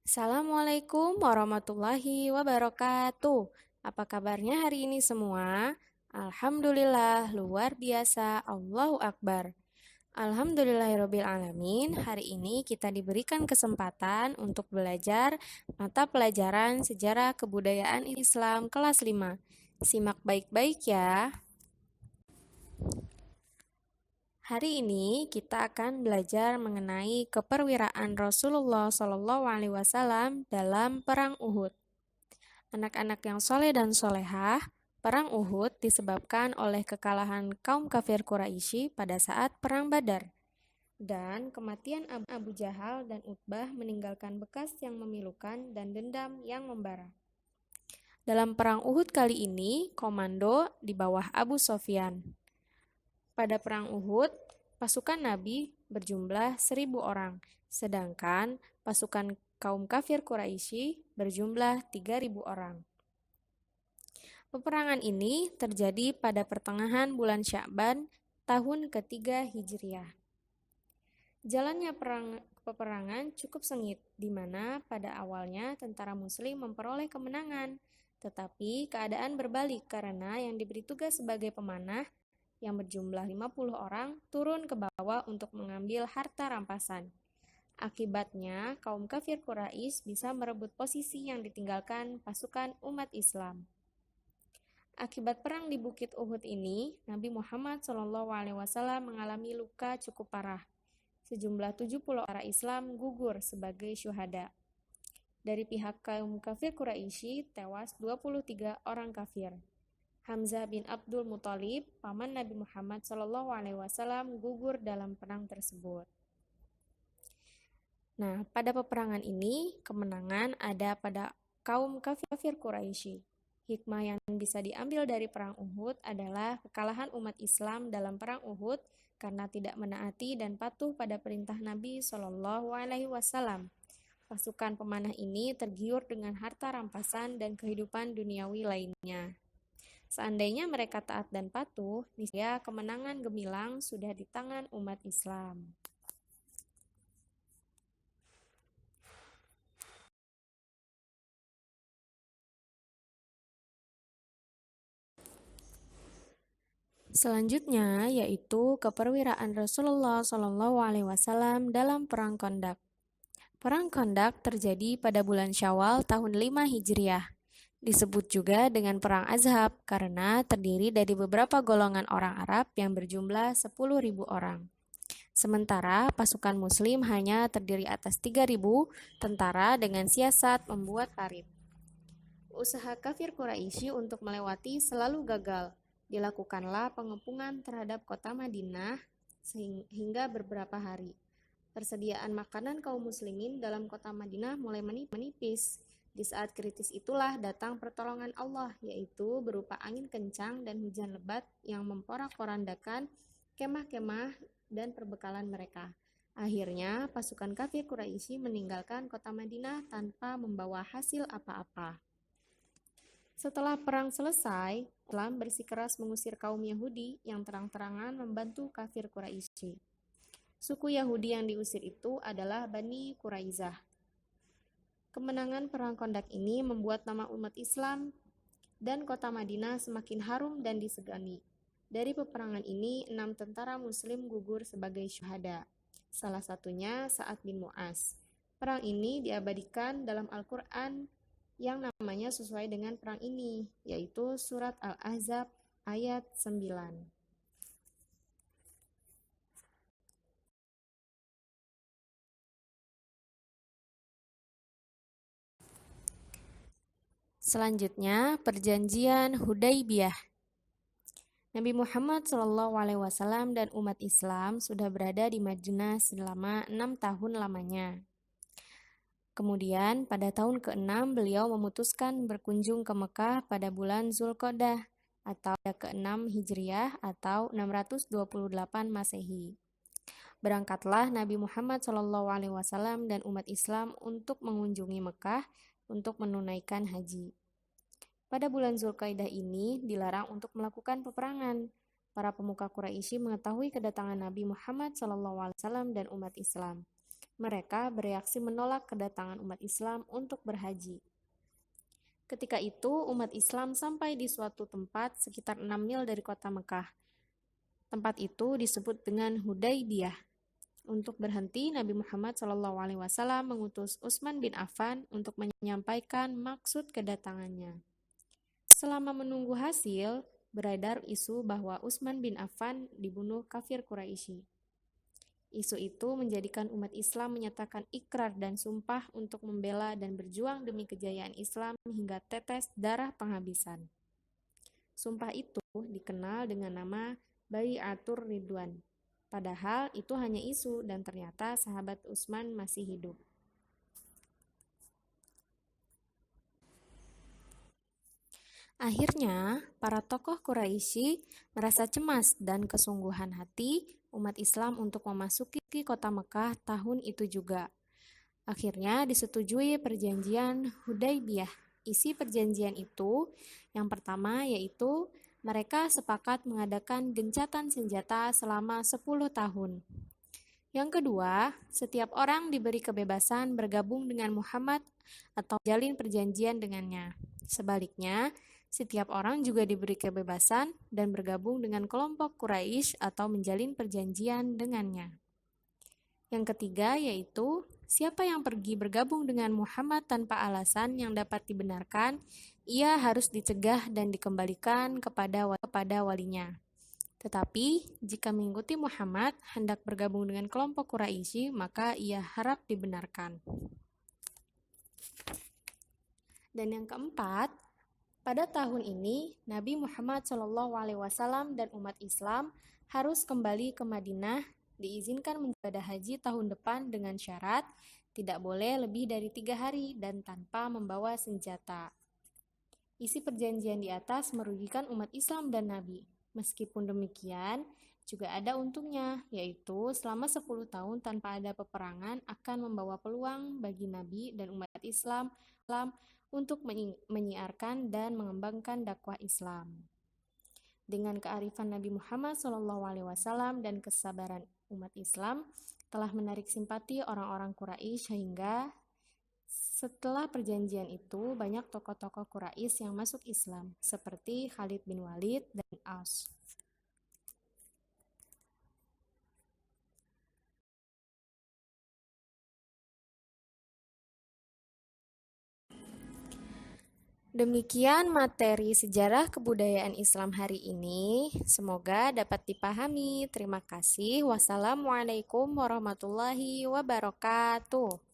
Assalamualaikum warahmatullahi wabarakatuh. Apa kabarnya hari ini semua? Alhamdulillah, luar biasa. Allahu Akbar. Alhamdulillahirrabbilalamin. Hari ini kita diberikan kesempatan untuk belajar mata pelajaran Sejarah Kebudayaan Islam kelas 5. Simak baik-baik ya. Hari ini kita akan belajar mengenai keperwiraan Rasulullah SAW dalam Perang Uhud. Anak-anak yang soleh dan solehah, Perang Uhud disebabkan oleh kekalahan kaum kafir Quraisy pada saat Perang Badar. Dan kematian Abu Jahal dan Utbah meninggalkan bekas yang memilukan dan dendam yang membara. Dalam Perang Uhud kali ini, komando di bawah Abu Sofyan. Pada Perang Uhud, pasukan Nabi berjumlah 1.000 orang, sedangkan pasukan kaum kafir Quraisy berjumlah 3.000 orang. Peperangan ini terjadi pada pertengahan bulan Sya'ban tahun ketiga Hijriah. Jalannya peperangan cukup sengit, di mana pada awalnya tentara Muslim memperoleh kemenangan, tetapi keadaan berbalik karena yang diberi tugas sebagai pemanah yang berjumlah 50 orang turun ke bawah untuk mengambil harta rampasan. Akibatnya, kaum kafir Quraisy bisa merebut posisi yang ditinggalkan pasukan umat Islam. Akibat perang di Bukit Uhud ini, Nabi Muhammad SAW mengalami luka cukup parah. Sejumlah 70 orang Islam gugur sebagai syuhada. Dari pihak kaum kafir Quraisy tewas 23 orang kafir. Hamzah bin Abdul Muthalib, paman Nabi Muhammad SAW, gugur dalam perang tersebut. Nah, pada peperangan ini, kemenangan ada pada kaum kafir Quraisy. Hikmah yang bisa diambil dari perang Uhud adalah kekalahan umat Islam dalam perang Uhud karena tidak menaati dan patuh pada perintah Nabi SAW. Pasukan pemanah ini tergiur dengan harta rampasan dan kehidupan duniawi lainnya. Seandainya mereka taat dan patuh, niscaya kemenangan gemilang sudah di tangan umat Islam. Selanjutnya yaitu keperwiraan Rasulullah SAW dalam Perang Khandaq. Perang Khandaq terjadi pada bulan Syawal tahun 5 Hijriah. Disebut juga dengan Perang Azhab karena terdiri dari beberapa golongan orang Arab yang berjumlah 10.000 orang. Sementara pasukan Muslim hanya terdiri atas 3.000 tentara dengan siasat membuat parit. Usaha kafir Quraisy untuk melewati selalu gagal. Dilakukanlah pengepungan terhadap kota Madinah hingga beberapa hari. Persediaan makanan kaum muslimin dalam kota Madinah mulai menipis. Di saat kritis itulah datang pertolongan Allah, yaitu berupa angin kencang dan hujan lebat yang memporak-porandakan kemah-kemah dan perbekalan mereka. Akhirnya, pasukan kafir Quraisy meninggalkan kota Madinah tanpa membawa hasil apa-apa. Setelah perang selesai, Islam bersikeras mengusir kaum Yahudi yang terang-terangan membantu kafir Quraisy. Suku Yahudi yang diusir itu adalah Bani Quraizah. Kemenangan Perang Khandaq ini membuat nama umat Islam dan kota Madinah semakin harum dan disegani. Dari peperangan ini, 6 tentara Muslim gugur sebagai syuhada. Salah satunya Sa'ad bin Mu'az. Perang ini diabadikan dalam Al-Quran yang namanya sesuai dengan perang ini, yaitu Surat Al-Ahzab ayat 9. Selanjutnya, Perjanjian Hudaybiyah. Nabi Muhammad SAW dan umat Islam sudah berada di Madinah selama 6 tahun lamanya. Kemudian, pada tahun ke-6 beliau memutuskan berkunjung ke Mekah pada bulan Zulqa'dah atau ke-6 Hijriah atau 628 Masehi. Berangkatlah Nabi Muhammad SAW dan umat Islam untuk mengunjungi Mekah untuk menunaikan haji. Pada bulan Zulqa'dah ini dilarang untuk melakukan peperangan. Para pemuka Quraisy mengetahui kedatangan Nabi Muhammad SAW dan umat Islam. Mereka bereaksi menolak kedatangan umat Islam untuk berhaji. Ketika itu, umat Islam sampai di suatu tempat sekitar 6 mil dari kota Mekah. Tempat itu disebut dengan Hudaybiyah. Untuk berhenti, Nabi Muhammad SAW mengutus Utsman bin Affan untuk menyampaikan maksud kedatangannya. Selama menunggu hasil, beredar isu bahwa Utsman bin Affan dibunuh kafir Quraisy. Isu itu menjadikan umat Islam menyatakan ikrar dan sumpah untuk membela dan berjuang demi kejayaan Islam hingga tetes darah penghabisan. Sumpah itu dikenal dengan nama Bai'atur Ridwan. Padahal itu hanya isu dan ternyata sahabat Utsman masih hidup. Akhirnya, para tokoh Quraisy merasa cemas dan kesungguhan hati umat Islam untuk memasuki kota Mekah tahun itu juga. Akhirnya disetujui perjanjian Hudaybiyah. Isi perjanjian itu yang pertama yaitu mereka sepakat mengadakan gencatan senjata selama 10 tahun. Yang kedua, setiap orang diberi kebebasan bergabung dengan Muhammad atau jalin perjanjian dengannya. Sebaliknya, setiap orang juga diberi kebebasan dan bergabung dengan kelompok Quraisy atau menjalin perjanjian dengannya. Yang ketiga yaitu, siapa yang pergi bergabung dengan Muhammad tanpa alasan yang dapat dibenarkan, ia harus dicegah dan dikembalikan kepada walinya. Tetapi, jika mengikuti Muhammad hendak bergabung dengan kelompok Quraisy, maka ia harap dibenarkan. Dan yang keempat, pada tahun ini Nabi Muhammad SAW dan umat Islam harus kembali ke Madinah, diizinkan menjalankan haji tahun depan dengan syarat tidak boleh lebih dari 3 hari dan tanpa membawa senjata. Isi perjanjian di atas merugikan umat Islam dan Nabi. Meskipun demikian, juga ada untungnya, yaitu selama 10 tahun tanpa ada peperangan akan membawa peluang bagi Nabi dan umat Islam untuk menyiarkan dan mengembangkan dakwah Islam. Dengan kearifan Nabi Muhammad SAW dan kesabaran umat Islam telah menarik simpati orang-orang Quraisy sehingga setelah perjanjian itu banyak tokoh-tokoh Quraisy yang masuk Islam seperti Khalid bin Walid dan Aus. Demikian materi sejarah kebudayaan Islam hari ini. Semoga dapat dipahami. Terima kasih. Wassalamualaikum warahmatullahi wabarakatuh.